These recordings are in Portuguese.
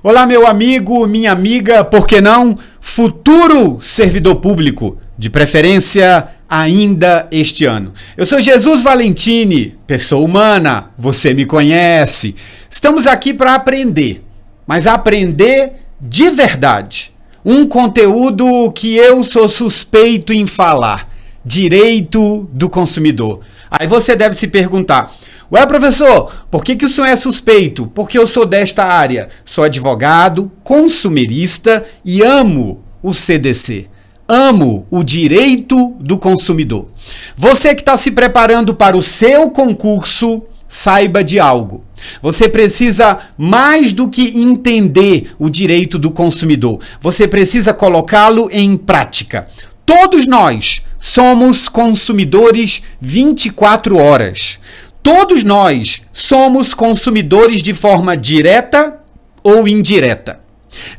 Olá, meu amigo, minha amiga, por que não, futuro servidor público, de preferência ainda este ano. Eu sou Jesus Valentini, pessoa humana, você me conhece. Estamos aqui para aprender, mas aprender de verdade. Um conteúdo que eu sou suspeito em falar, direito do consumidor. Aí você deve se perguntar: ué, professor, por que o senhor é suspeito? Porque eu sou desta área. Sou advogado, consumerista e amo o CDC. Amo o direito do consumidor. Você que está se preparando para o seu concurso, saiba de algo. Você precisa mais do que entender o direito do consumidor. Você precisa colocá-lo em prática. Todos nós somos consumidores 24 horas. Todos nós somos consumidores de forma direta ou indireta,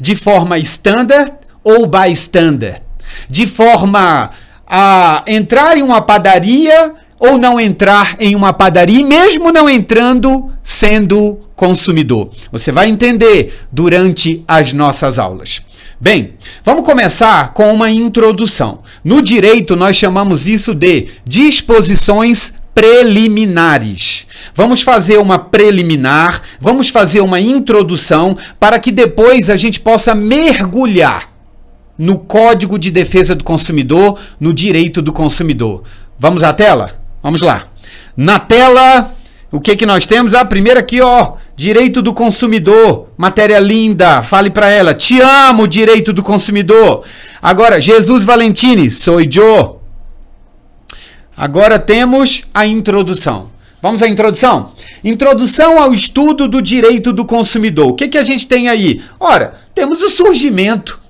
de forma standard ou bystander, de forma a entrar em uma padaria ou não entrar em uma padaria, mesmo não entrando, sendo consumidor. Você vai entender durante as nossas aulas. Bem, vamos começar com uma introdução. No direito, nós chamamos isso de disposições preliminares. Vamos fazer uma preliminar, vamos fazer uma introdução para que depois a gente possa mergulhar no Código de Defesa do Consumidor, no direito do consumidor. Vamos à tela? Vamos lá. Na tela, o que nós temos? A primeira aqui, ó, direito do consumidor, matéria linda, fale para ela, te amo, direito do consumidor. Agora, Jesus Valentini, sou eu. Agora temos a introdução. Vamos à introdução? Introdução ao estudo do direito do consumidor. O que a gente tem aí? Ora, temos o surgimento.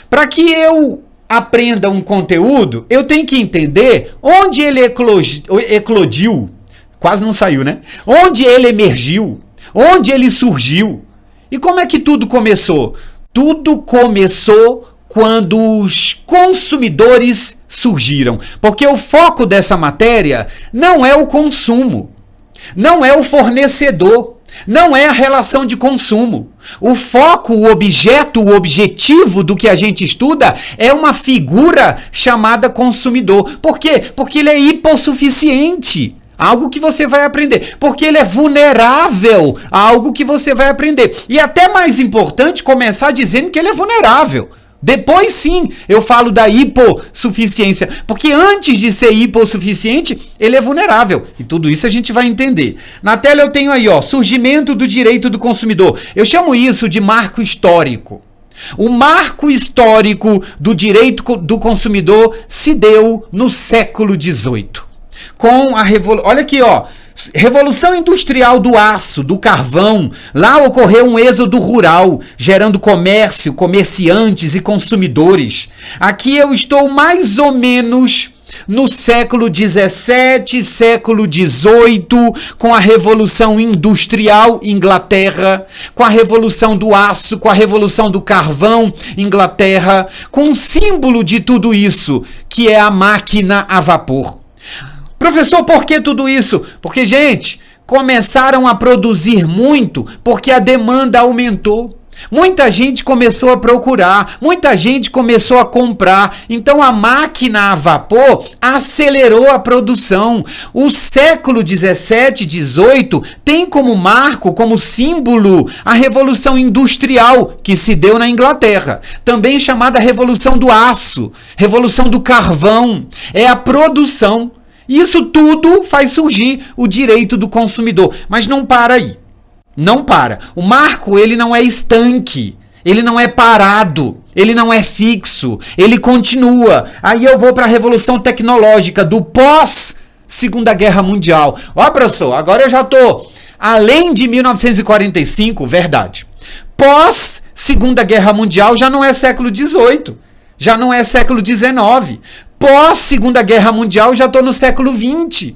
Para que eu aprenda um conteúdo, eu tenho que entender onde ele eclodiu. Quase não saiu, né? Onde ele emergiu. Onde ele surgiu. E como é que tudo começou? Tudo começou quando os consumidores surgiram. Porque o foco dessa matéria não é o consumo, não é o fornecedor, não é a relação de consumo. O foco, o objeto, o objetivo do que a gente estuda é uma figura chamada consumidor. Por quê? Porque ele é hipossuficiente. Algo que você vai aprender. Porque ele é vulnerável a algo que você vai aprender. E até mais importante, começar dizendo que ele é vulnerável. Depois sim, eu falo da hipossuficiência, porque antes de ser hipossuficiente, ele é vulnerável. E tudo isso a gente vai entender. Na tela eu tenho aí, ó, surgimento do direito do consumidor. Eu chamo isso de marco histórico. O marco histórico do direito do consumidor se deu no século XVIII. Com a Revolução... Olha aqui, ó. Revolução Industrial do aço, do carvão, lá ocorreu um êxodo rural, gerando comércio, comerciantes e consumidores. Aqui eu estou mais ou menos no século XVII, século XVIII, com a Revolução Industrial, Inglaterra, com a Revolução do aço, com a Revolução do carvão, Inglaterra, com um símbolo de tudo isso, que é a máquina a vapor. Professor, por que tudo isso? Porque, gente, começaram a produzir muito porque a demanda aumentou. Muita gente começou a procurar, muita gente começou a comprar. Então, a máquina a vapor acelerou a produção. O século XVII, XVIII tem como marco, como símbolo, a Revolução Industrial que se deu na Inglaterra. Também chamada Revolução do Aço, Revolução do Carvão. É a produção. Isso tudo faz surgir o direito do consumidor. Mas não para aí. Não para. O marco, ele não é estanque. Ele não é parado. Ele não é fixo. Ele continua. Aí eu vou para a Revolução Tecnológica do pós-Segunda Guerra Mundial. Ó, professor, agora eu já estou além de 1945, verdade. Pós-Segunda Guerra Mundial já não é século XVIII. Já não é século XIX. Pós-Segunda Guerra Mundial, já estou no século XX.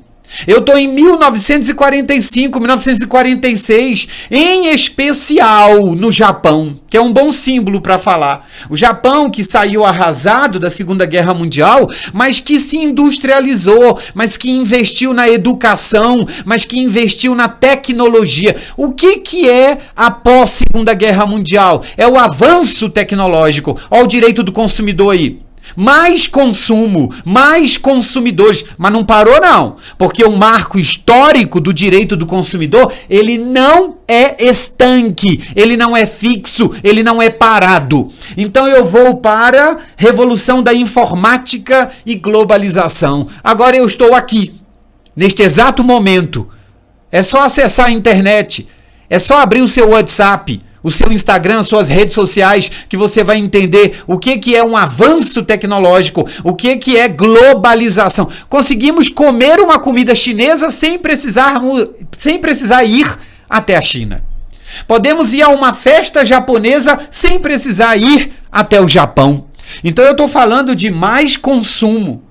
Eu estou em 1945, 1946, em especial no Japão, que é um bom símbolo para falar. O Japão que saiu arrasado da Segunda Guerra Mundial, mas que se industrializou, mas que investiu na educação, mas que investiu na tecnologia. O que é a pós-Segunda Guerra Mundial? É o avanço tecnológico. Olha o direito do consumidor aí. Mais consumo, mais consumidores, mas não parou não, porque o marco histórico do direito do consumidor, ele não é estanque, ele não é fixo, ele não é parado. Então eu vou para revolução da informática e globalização. Agora eu estou aqui, neste exato momento. É só acessar a internet, é só abrir o seu WhatsApp, o seu Instagram, suas redes sociais, que você vai entender o que é um avanço tecnológico, o que é globalização. Conseguimos comer uma comida chinesa sem precisar ir até a China. Podemos ir a uma festa japonesa sem precisar ir até o Japão. Então eu estou falando de mais consumo.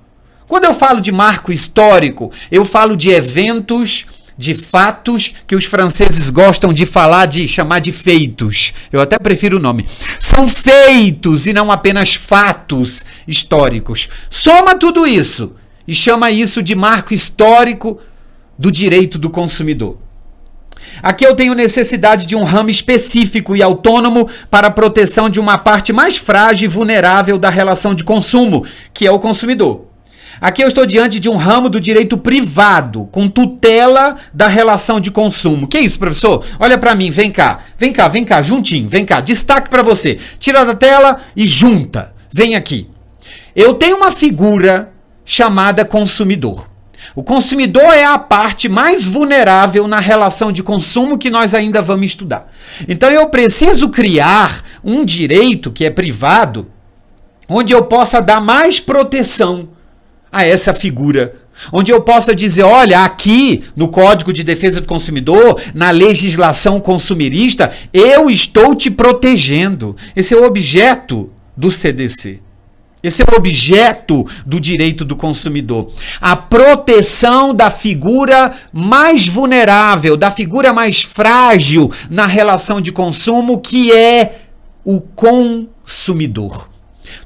Quando eu falo de marco histórico, eu falo de eventos, de fatos que os franceses gostam de falar, de chamar de feitos. Eu até prefiro o nome. São feitos e não apenas fatos históricos. Soma tudo isso e chama isso de marco histórico do direito do consumidor. Aqui eu tenho necessidade de um ramo específico e autônomo para a proteção de uma parte mais frágil e vulnerável da relação de consumo, que é o consumidor. Aqui eu estou diante de um ramo do direito privado, com tutela da relação de consumo. Que isso, professor? Olha para mim, vem cá, juntinho, vem cá, destaque para você. Tira da tela e junta. Vem aqui. Eu tenho uma figura chamada consumidor. O consumidor é a parte mais vulnerável na relação de consumo que nós ainda vamos estudar. Então eu preciso criar um direito que é privado, onde eu possa dar mais proteção a essa figura, onde eu possa dizer, olha, aqui no Código de Defesa do Consumidor, na legislação consumerista, eu estou te protegendo. Esse é o objeto do CDC. Esse é o objeto do direito do consumidor. A proteção da figura mais vulnerável, da figura mais frágil na relação de consumo, que é o consumidor.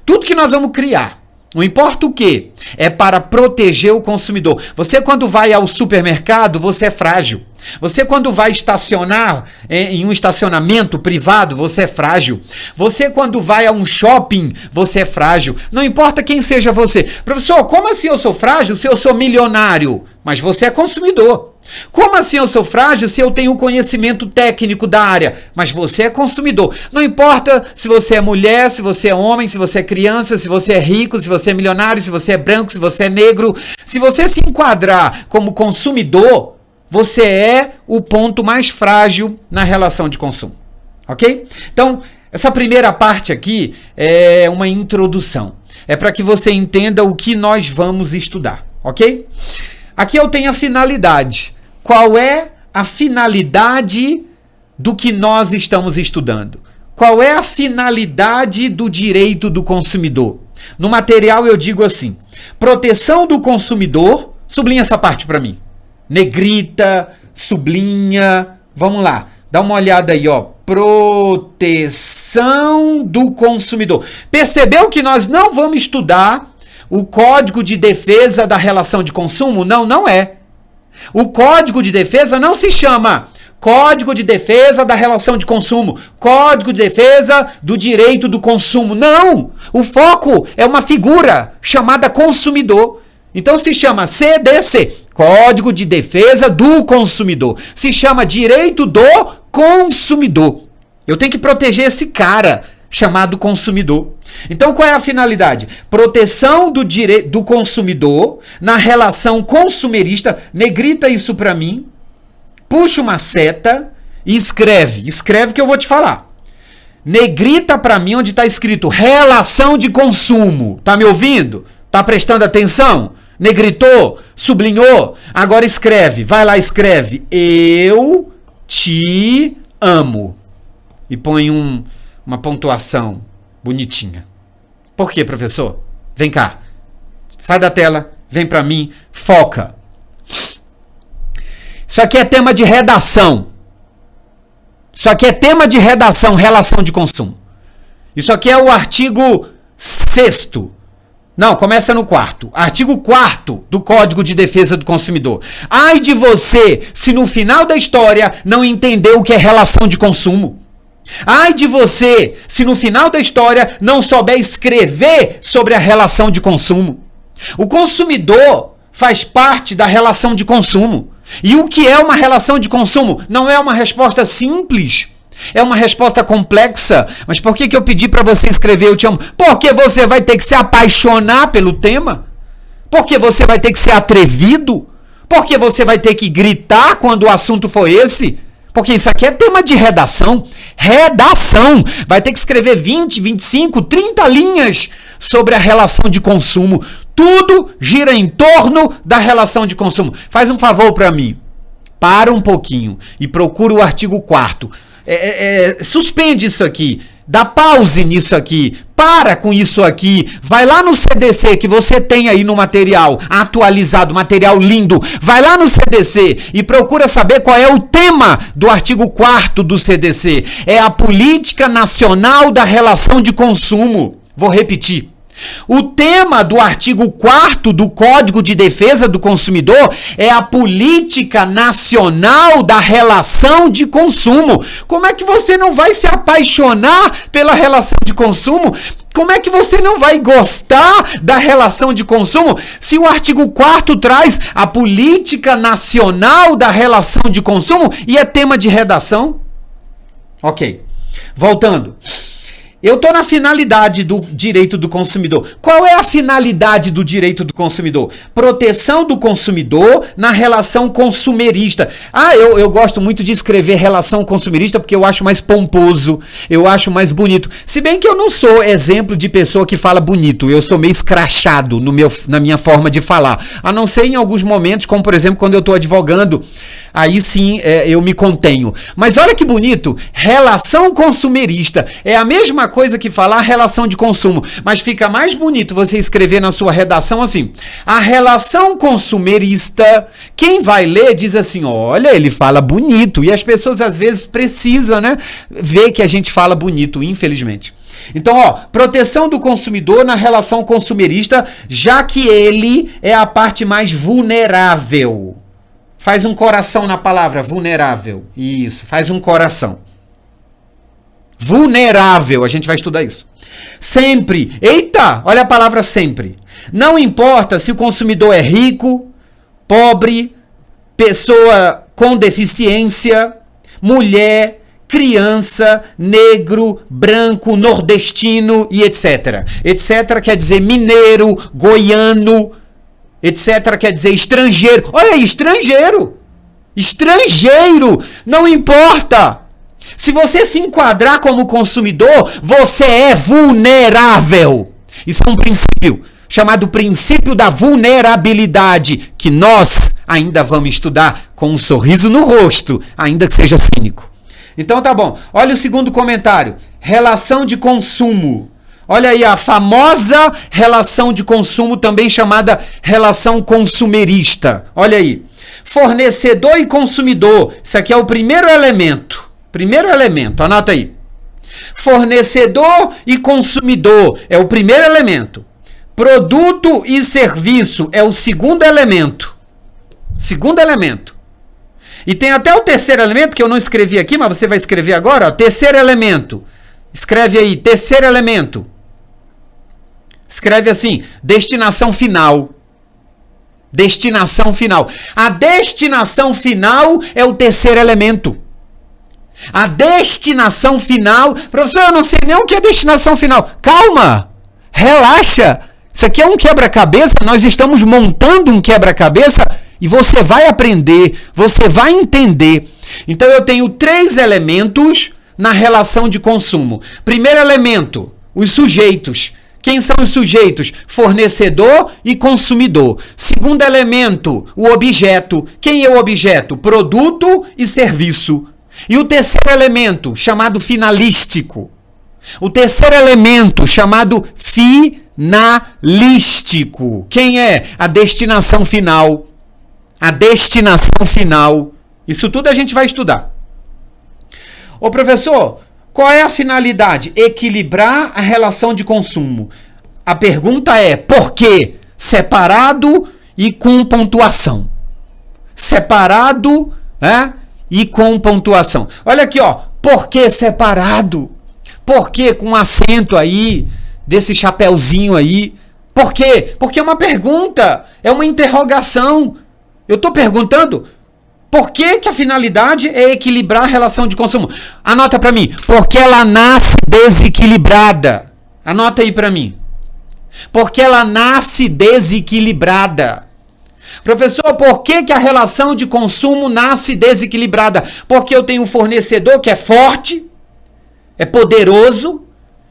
Tudo que nós vamos criar, não importa o que, é para proteger o consumidor. Você quando vai ao supermercado, você é frágil. Você quando vai estacionar em um estacionamento privado, você é frágil. Você quando vai a um shopping, você é frágil. Não importa quem seja você. Professor, como assim eu sou frágil se eu sou milionário? Mas você é consumidor. Como assim eu sou frágil se eu tenho conhecimento técnico da área? Mas você é consumidor. Não importa se você é mulher, se você é homem, se você é criança, se você é rico, se você é milionário, se você é branco, se você é negro. Se você se enquadrar como consumidor, você é o ponto mais frágil na relação de consumo. Ok? Então, essa primeira parte aqui é uma introdução. É para que você entenda o que nós vamos estudar. Ok? Aqui eu tenho a finalidade. Qual é a finalidade do que nós estamos estudando? Qual é a finalidade do direito do consumidor? No material eu digo assim: proteção do consumidor. Sublinha essa parte para mim. Negrita, sublinha. Vamos lá. Dá uma olhada aí, ó. Proteção do consumidor. Percebeu que nós não vamos estudar o Código de Defesa da Relação de Consumo? Não, não é. O Código de Defesa não se chama Código de Defesa da Relação de Consumo, Código de Defesa do Direito do Consumo. Não! O foco é uma figura chamada consumidor. Então se chama CDC, Código de Defesa do Consumidor. Se chama Direito do Consumidor. Eu tenho que proteger esse cara chamado consumidor. Então qual é a finalidade? Proteção do direito do consumidor na relação consumerista. Negrita isso para mim. Puxa uma seta e escreve. Escreve que eu vou te falar. Negrita para mim onde está escrito relação de consumo. Tá me ouvindo? Tá prestando atenção? Negritou? Sublinhou? Agora escreve. Vai lá, escreve. Eu te amo. E põe uma pontuação bonitinha. Por quê, professor? Vem cá. Sai da tela, vem para mim, foca. Isso aqui é tema de redação. Isso aqui é tema de redação, relação de consumo. Isso aqui é o artigo 6º. Não, começa no 4º. Artigo 4º do Código de Defesa do Consumidor. Ai de você, se no final da história não entender o que é relação de consumo. Ai de você, se no final da história não souber escrever sobre a relação de consumo. O consumidor faz parte da relação de consumo. E o que é uma relação de consumo? Não é uma resposta simples. É uma resposta complexa. Mas por que eu pedi para você escrever eu te amo? Porque você vai ter que se apaixonar pelo tema. Porque você vai ter que ser atrevido. Porque você vai ter que gritar quando o assunto for esse. Porque isso aqui é tema de redação. Redação. Vai ter que escrever 20, 25, 30 linhas sobre a relação de consumo. Tudo gira em torno da relação de consumo. Faz um favor para mim. Para um pouquinho e procura o artigo 4º. Suspende isso aqui. Dá pause nisso aqui. Para com isso aqui. Vai lá no CDC que você tem aí no material atualizado, material lindo. Vai lá no CDC e procura saber qual é o tema do artigo 4º do CDC. É a Política Nacional da Relação de Consumo. Vou repetir. O tema do artigo 4º do Código de Defesa do Consumidor é a Política Nacional da Relação de Consumo. Como é que você não vai se apaixonar pela relação de consumo? Como é que você não vai gostar da relação de consumo se o artigo 4º traz a Política Nacional da Relação de Consumo e é tema de redação? Ok. Voltando. Eu estou na finalidade do direito do consumidor. Qual é a finalidade do direito do consumidor? Proteção do consumidor na relação consumerista. Eu gosto muito de escrever relação consumerista porque eu acho mais pomposo, eu acho mais bonito. Se bem que eu não sou exemplo de pessoa que fala bonito, eu sou meio escrachado na minha forma de falar. A não ser em alguns momentos, como por exemplo quando eu estou advogando, aí sim eu me contenho. Mas olha que bonito, relação consumerista. É a mesma coisa que falar relação de consumo, mas fica mais bonito você escrever na sua redação assim, a relação consumerista, quem vai ler diz assim, olha, ele fala bonito, e as pessoas às vezes precisam, né, ver que a gente fala bonito, infelizmente. Então, proteção do consumidor na relação consumerista, já que ele é a parte mais vulnerável. Faz um coração na palavra vulnerável. Isso, faz um coração. Vulnerável, a gente vai estudar isso. Sempre, eita, olha a palavra sempre. Não importa se o consumidor é rico, pobre, pessoa com deficiência, mulher, criança, negro, branco, nordestino e etc. Etc quer dizer mineiro, goiano, etc quer dizer estrangeiro. Olha aí, estrangeiro. Estrangeiro, não importa. Se você se enquadrar como consumidor, você é vulnerável. Isso é um princípio chamado princípio da vulnerabilidade, que nós ainda vamos estudar com um sorriso no rosto, ainda que seja cínico. Então tá bom. Olha o segundo comentário. Relação de consumo. Olha aí a famosa relação de consumo, também chamada relação consumerista. Olha aí. Fornecedor e consumidor. Isso aqui é o primeiro elemento. Primeiro elemento, anota aí. Fornecedor e consumidor é o primeiro elemento. Produto e serviço é o segundo elemento. Segundo elemento. E tem até o terceiro elemento, que eu não escrevi aqui, mas você vai escrever agora. Terceiro elemento. Escreve aí, terceiro elemento. Escreve assim, destinação final. Destinação final. A destinação final é o terceiro elemento. A destinação final... Professor, eu não sei nem o que é destinação final. Calma, relaxa. Isso aqui é um quebra-cabeça, nós estamos montando um quebra-cabeça e você vai aprender, você vai entender. Então eu tenho 3 elementos na relação de consumo. Primeiro elemento, os sujeitos. Quem são os sujeitos? Fornecedor e consumidor. Segundo elemento, o objeto. Quem é o objeto? Produto e serviço. E o terceiro elemento, chamado finalístico. O terceiro elemento, chamado finalístico. Quem é? A destinação final. A destinação final Isso tudo a gente vai estudar. Ô professor, qual é a finalidade? Equilibrar a relação de consumo. A pergunta é, por quê? Separado e com pontuação. Separado, né? E com pontuação. Olha aqui, ó. Por que separado? Por que com acento aí, desse chapéuzinho aí? Por quê? Porque é uma pergunta, é uma interrogação. Eu estou perguntando, por que a finalidade é equilibrar a relação de consumo? Anota para mim, porque ela nasce desequilibrada. Anota aí para mim. Porque ela nasce desequilibrada. Professor, por que a relação de consumo nasce desequilibrada? Porque eu tenho um fornecedor que é forte, é poderoso,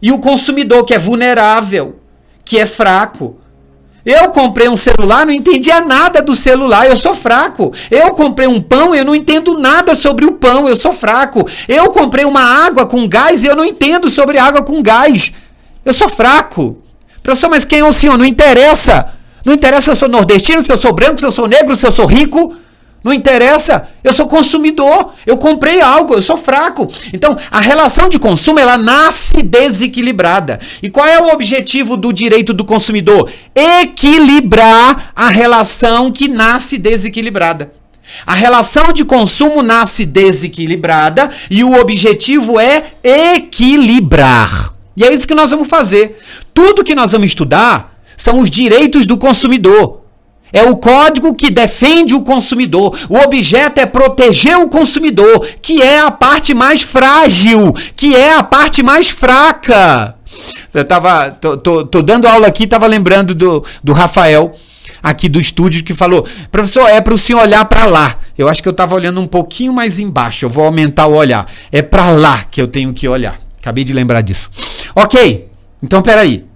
e o consumidor que é vulnerável, que é fraco. Eu comprei um celular, não entendia nada do celular, eu sou fraco. Eu comprei um pão, eu não entendo nada sobre o pão, eu sou fraco. Eu comprei uma água com gás, eu não entendo sobre água com gás. Eu sou fraco. Professor, mas quem é o senhor? Não interessa. Não interessa se eu sou nordestino, se eu sou branco, se eu sou negro, se eu sou rico. Não interessa. Eu sou consumidor. Eu comprei algo, eu sou fraco. Então, a relação de consumo, ela nasce desequilibrada. E qual é o objetivo do direito do consumidor? Equilibrar a relação que nasce desequilibrada. A relação de consumo nasce desequilibrada e o objetivo é equilibrar. E é isso que nós vamos fazer. Tudo que nós vamos estudar são os direitos do consumidor. É o código que defende o consumidor. O objeto é proteger o consumidor, que é a parte mais frágil, que é a parte mais fraca. Eu tô dando aula aqui, estava lembrando do Rafael, aqui do estúdio, que falou, professor, é para o senhor olhar para lá. Eu acho que eu estava olhando um pouquinho mais embaixo, eu vou aumentar o olhar. É para lá que eu tenho que olhar. Acabei de lembrar disso. Ok, então peraí.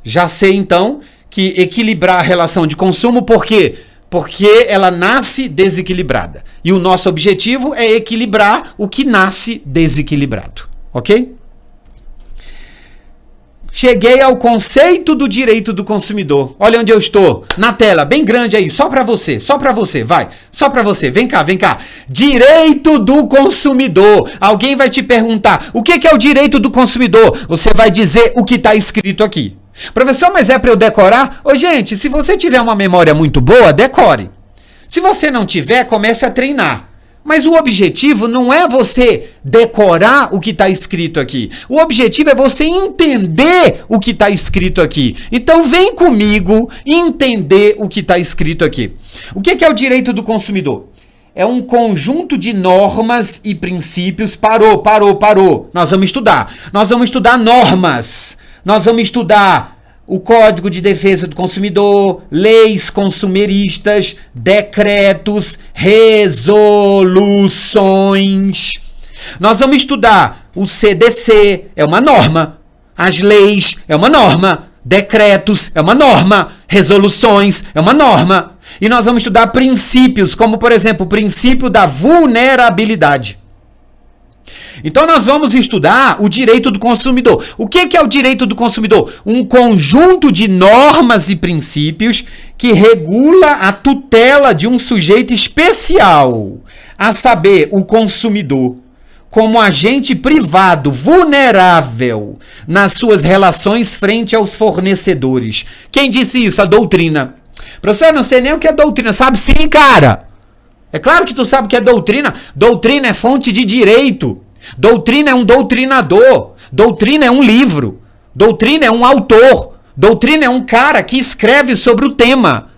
Já sei então que equilibrar a relação de consumo, por quê? Porque ela nasce desequilibrada. E o nosso objetivo é equilibrar o que nasce desequilibrado. Ok? Cheguei ao conceito do direito do consumidor. Olha onde eu estou, na tela, bem grande aí, só para você, vai, só para você, vem cá. Direito do consumidor. Alguém vai te perguntar, o que é o direito do consumidor? Você vai dizer o que está escrito aqui. Professor, mas é para eu decorar? Ô, gente, se você tiver uma memória muito boa, decore. Se você não tiver, comece a treinar. Mas o objetivo não é você decorar o que está escrito aqui. O objetivo é você entender o que está escrito aqui. Então vem comigo entender o que está escrito aqui. O que é o direito do consumidor? É um conjunto de normas e princípios. Parou. Nós vamos estudar normas. Nós vamos estudar o Código de Defesa do Consumidor, leis consumeristas, decretos, resoluções. Nós vamos estudar o CDC, é uma norma. As leis, é uma norma. Decretos, é uma norma. Resoluções, é uma norma. E nós vamos estudar princípios, como, por exemplo, o princípio da vulnerabilidade. Então nós vamos estudar o direito do consumidor. O que é o direito do consumidor? Um conjunto de normas e princípios que regula a tutela de um sujeito especial, a saber, o consumidor, como agente privado vulnerável nas suas relações frente aos fornecedores. Quem disse isso? A doutrina. Professor, não sei nem o que é doutrina. Sabe sim, cara. É claro que tu sabe o que é doutrina. Doutrina é fonte de direito. Doutrina é um doutrinador. Doutrina é um livro. Doutrina é um autor. Doutrina é um cara que escreve sobre o tema.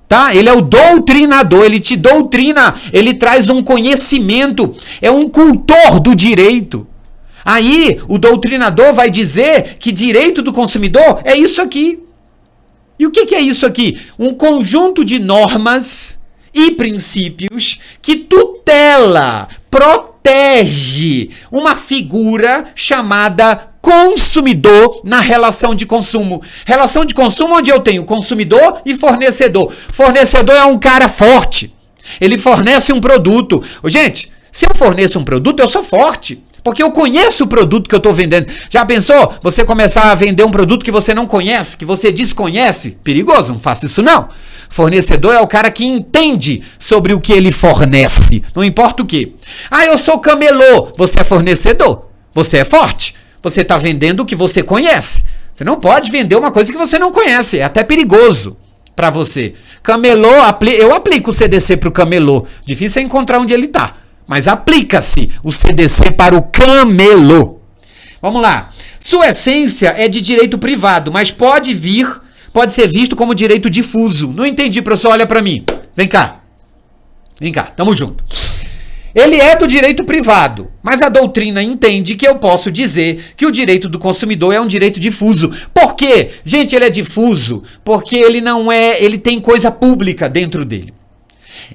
Tá? Ele é o doutrinador, ele te doutrina, ele traz um conhecimento, é um cultor do direito. Aí o doutrinador vai dizer que direito do consumidor é isso aqui. E o que é isso aqui? Um conjunto de normas e princípios que tutela, protege uma figura chamada consumidor na relação de consumo. Relação de consumo onde eu tenho consumidor e fornecedor. Fornecedor é um cara forte. Ele fornece um produto. Gente, se eu forneço um produto, eu sou forte. Porque eu conheço o produto que eu estou vendendo. Já pensou você começar a vender um produto que você não conhece, que você desconhece? Perigoso, não faça isso não. Fornecedor é o cara que entende sobre o que ele fornece, não importa o que. Ah, eu sou camelô. Você é fornecedor. Você é forte. Você está vendendo o que você conhece. Você não pode vender uma coisa que você não conhece. É até perigoso para você. Camelô, eu aplico o CDC para o camelô. Difícil é encontrar onde ele está. Mas aplica-se o CDC para o camelô. Vamos lá. Sua essência é de direito privado, mas pode ser visto como direito difuso. Não entendi, professor. Olha para mim. Vem cá. Tamo junto. Ele é do direito privado, mas a doutrina entende que eu posso dizer que o direito do consumidor é um direito difuso. Por quê? Gente, ele é difuso porque ele tem coisa pública dentro dele.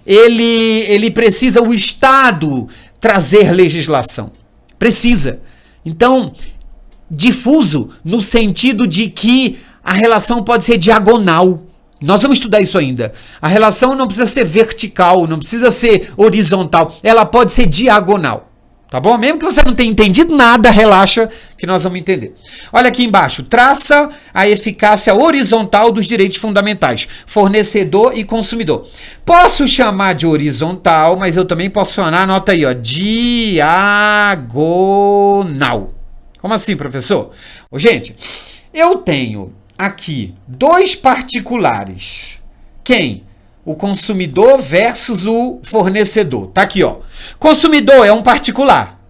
Ele precisa o Estado trazer legislação. Precisa. Então, difuso no sentido de que a relação pode ser diagonal. Nós vamos estudar isso ainda. A relação não precisa ser vertical, não precisa ser horizontal. Ela pode ser diagonal. Tá bom? Mesmo que você não tenha entendido nada, relaxa que nós vamos entender. Olha aqui embaixo. Traça a eficácia horizontal dos direitos fundamentais. Fornecedor e consumidor. Posso chamar de horizontal, mas eu também posso chamar, anota aí, ó, diagonal. Como assim, professor? Gente, eu tenho aqui dois particulares. Quem? O consumidor versus o fornecedor. Tá aqui, ó. Consumidor é um particular.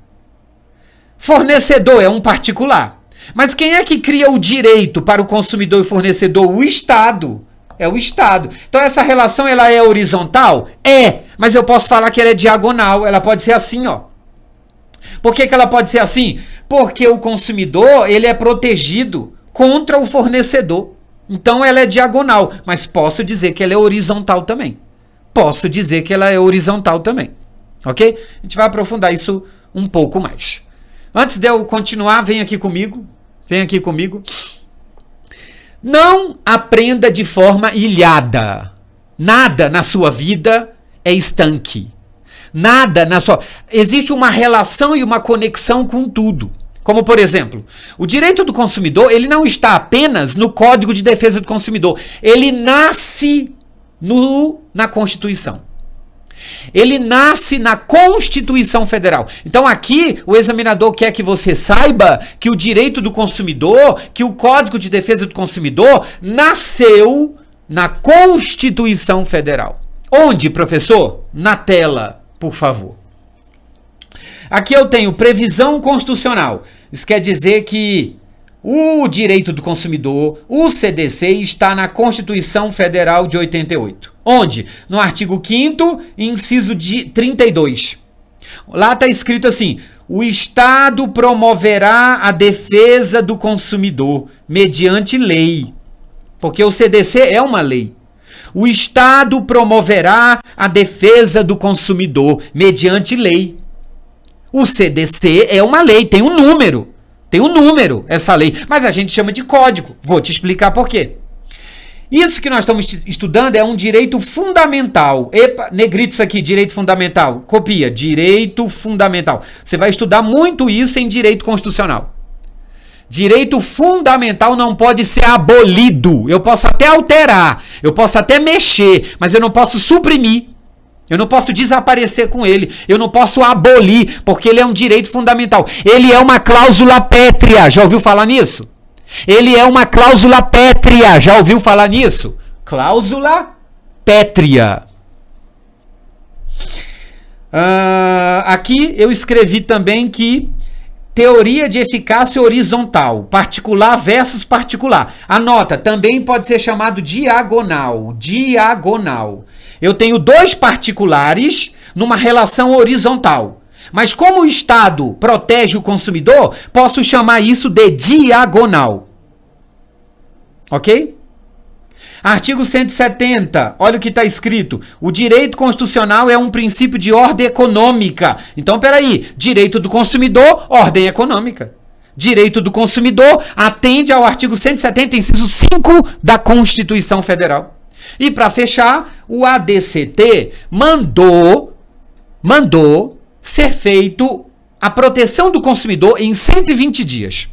Fornecedor é um particular. Mas quem é que cria o direito para o consumidor e fornecedor? O Estado. É o Estado. Então essa relação ela é horizontal? É. Mas eu posso falar que ela é diagonal. Ela pode ser assim, ó. Por que ela pode ser assim? Porque o consumidor ele é protegido contra o fornecedor. Então ela é diagonal, mas posso dizer que ela é horizontal também. Ok? A gente vai aprofundar isso um pouco mais. Antes de eu continuar, vem aqui comigo. Não aprenda de forma ilhada. Nada na sua vida é estanque. Existe uma relação e uma conexão com tudo. Como, por exemplo, o direito do consumidor, ele não está apenas no Código de Defesa do Consumidor. Ele nasce na Constituição. Ele nasce na Constituição Federal. Então aqui o examinador quer que você saiba que o direito do consumidor, que o Código de Defesa do Consumidor nasceu na Constituição Federal. Onde, professor? Na tela, por favor. Aqui eu tenho previsão constitucional. Isso quer dizer que o direito do consumidor, o CDC, está na Constituição Federal de 88. Onde? No artigo 5º, inciso 32. Lá está escrito assim: o Estado promoverá a defesa do consumidor mediante lei. Porque o CDC é uma lei. O Estado promoverá a defesa do consumidor mediante lei. O CDC é uma lei, tem um número essa lei, mas a gente chama de código. Vou te explicar por quê. Isso que nós estamos estudando é um direito fundamental. Epa, negrito isso aqui, direito fundamental. Copia, direito fundamental. Você vai estudar muito isso em direito constitucional. Direito fundamental não pode ser abolido. Eu posso até alterar, eu posso até mexer, mas eu não posso suprimir. Eu não posso desaparecer com ele. Eu não posso abolir, porque ele é um direito fundamental. Ele é uma cláusula pétrea. Já ouviu falar nisso? Ele é uma cláusula pétrea. Já ouviu falar nisso? Cláusula pétrea. Aqui eu escrevi também que teoria de eficácia horizontal. Particular versus particular. Anota, também pode ser chamado diagonal. Diagonal. Eu tenho dois particulares numa relação horizontal. Mas como o Estado protege o consumidor, posso chamar isso de diagonal. Ok? Artigo 170. Olha o que está escrito. O direito constitucional é um princípio de ordem econômica. Então, peraí. Direito do consumidor, ordem econômica. Direito do consumidor atende ao artigo 170, inciso 5 da Constituição Federal. E para fechar, o ADCT mandou ser feito a proteção do consumidor em 120 dias.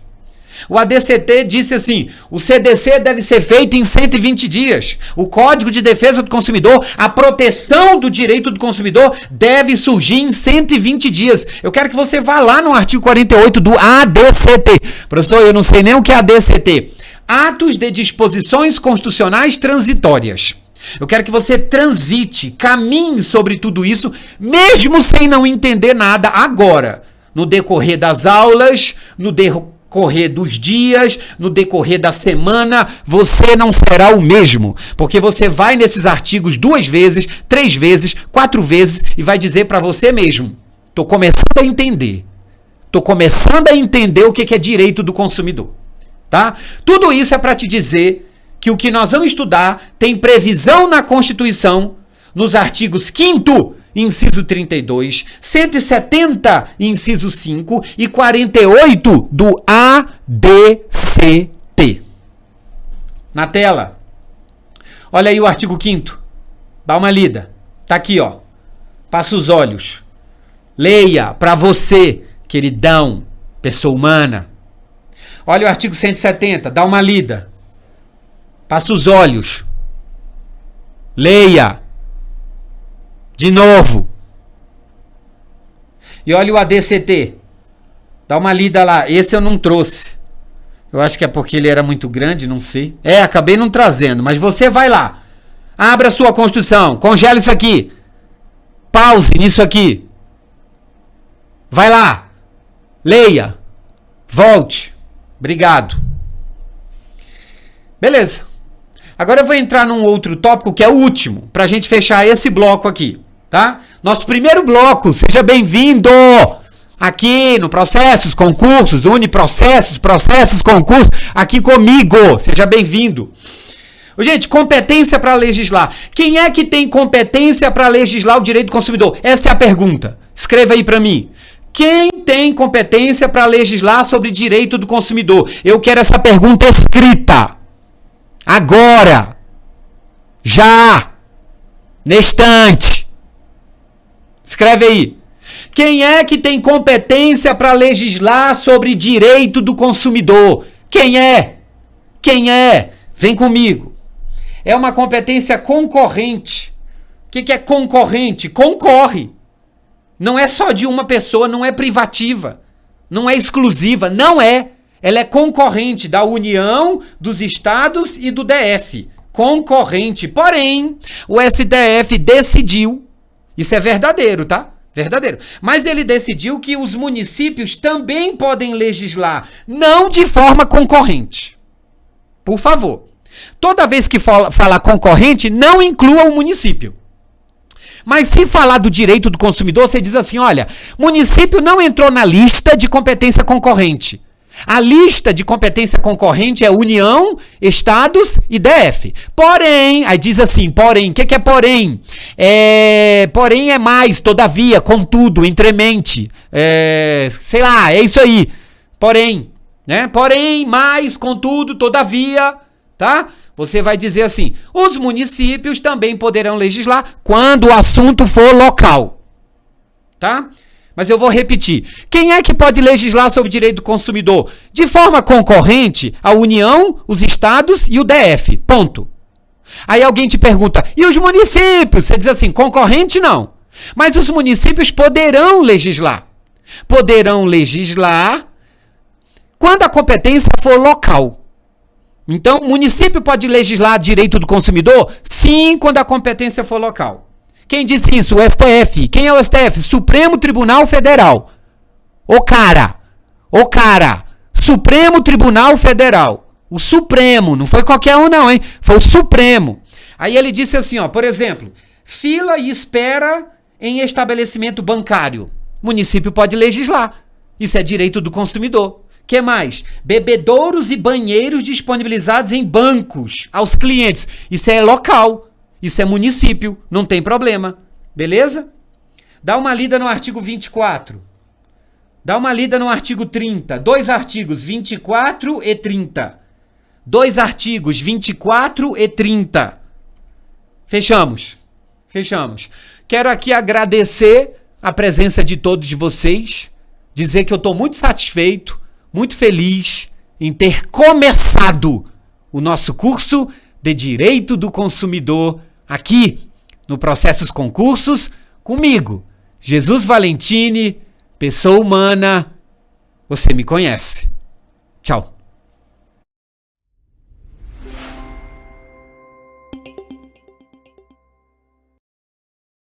O ADCT disse assim, o CDC deve ser feito em 120 dias. O Código de Defesa do Consumidor, a proteção do direito do consumidor deve surgir em 120 dias. Eu quero que você vá lá no artigo 48 do ADCT. Professor, eu não sei nem o que é ADCT. Atos de disposições constitucionais transitórias. Eu quero que você transite, caminhe sobre tudo isso, mesmo sem não entender nada agora. No decorrer das aulas, no decorrer dos dias, no decorrer da semana, você não será o mesmo. Porque você vai nesses artigos 2 vezes, 3 vezes, 4 vezes e vai dizer para você mesmo, tô começando a entender. Tô começando a entender o que é direito do consumidor. Tá? Tudo isso é para te dizer que o que nós vamos estudar tem previsão na Constituição, nos artigos 5º, inciso 32, 170, inciso 5 e 48 do ADCT. Na tela. Olha aí o artigo 5º. Dá uma lida. Tá aqui, ó. Passa os olhos. Leia para você, queridão, pessoa humana. Olha o artigo 170, dá uma lida. Passa os olhos. Leia. De novo. E olha o ADCT. Dá uma lida lá. Esse eu não trouxe. Eu acho que é porque ele era muito grande, não sei. Acabei não trazendo, mas você vai lá. Abra a sua Constituição. Congela isso aqui. Pause nisso aqui. Vai lá. Leia. Volte. Obrigado. Beleza. Agora eu vou entrar num outro tópico que é o último, pra gente fechar esse bloco aqui, tá? Nosso primeiro bloco, seja bem-vindo aqui no Processos, Concursos, Uniprocessos, Processos, Concursos, aqui comigo, seja bem-vindo. Gente, competência para legislar. Quem é que tem competência para legislar o direito do consumidor? Essa é a pergunta. Escreva aí pra mim. Quem tem competência para legislar sobre direito do consumidor? Eu quero essa pergunta escrita. Agora. Já. Nestante. Escreve aí. Quem é que tem competência para legislar sobre direito do consumidor? Quem é? Quem é? Vem comigo. É uma competência concorrente. O que é concorrente? Concorre. Não é só de uma pessoa, não é privativa, não é exclusiva, não é. Ela é concorrente da União, dos Estados e do DF. Concorrente. Porém, o STF decidiu, isso é verdadeiro, tá? Verdadeiro. Mas ele decidiu que os municípios também podem legislar, não de forma concorrente. Por favor. Toda vez que falar concorrente, não inclua o município. Mas se falar do direito do consumidor, você diz assim, olha, município não entrou na lista de competência concorrente. A lista de competência concorrente é União, Estados e DF. Porém, aí diz assim, porém, o que é porém? Porém é mais, todavia, contudo, entremente, sei lá, é isso aí. Porém, né? Porém, mais, contudo, todavia, tá? Você vai dizer assim, os municípios também poderão legislar quando o assunto for local, tá? Mas eu vou repetir. Quem é que pode legislar sobre o direito do consumidor? De forma concorrente, a União, os Estados e o DF. Ponto. Aí alguém te pergunta, e os municípios? Você diz assim, concorrente não. Mas os municípios poderão legislar. Poderão legislar quando a competência for local. Então, o município pode legislar direito do consumidor? Sim, quando a competência for local. Quem disse isso? O STF. Quem é o STF? Supremo Tribunal Federal. O cara. Supremo Tribunal Federal. O Supremo. Não foi qualquer um não, hein? Foi o Supremo. Aí ele disse assim, ó, por exemplo, fila e espera em estabelecimento bancário. O município pode legislar. Isso é direito do consumidor. Que mais? Bebedouros e banheiros disponibilizados em bancos aos clientes. Isso é local. Isso é município, não tem problema. Beleza? Dá uma lida no artigo 24. Dá uma lida no artigo 30. 2 artigos, 24 e 30. 2 artigos, 24 e 30. Fechamos. Quero aqui agradecer a presença de todos vocês. Dizer que eu estou muito satisfeito, muito feliz em ter começado o nosso curso de Direito do Consumidor aqui no Processos Concursos comigo, Jesus Valentini, pessoa humana. Você me conhece. Tchau.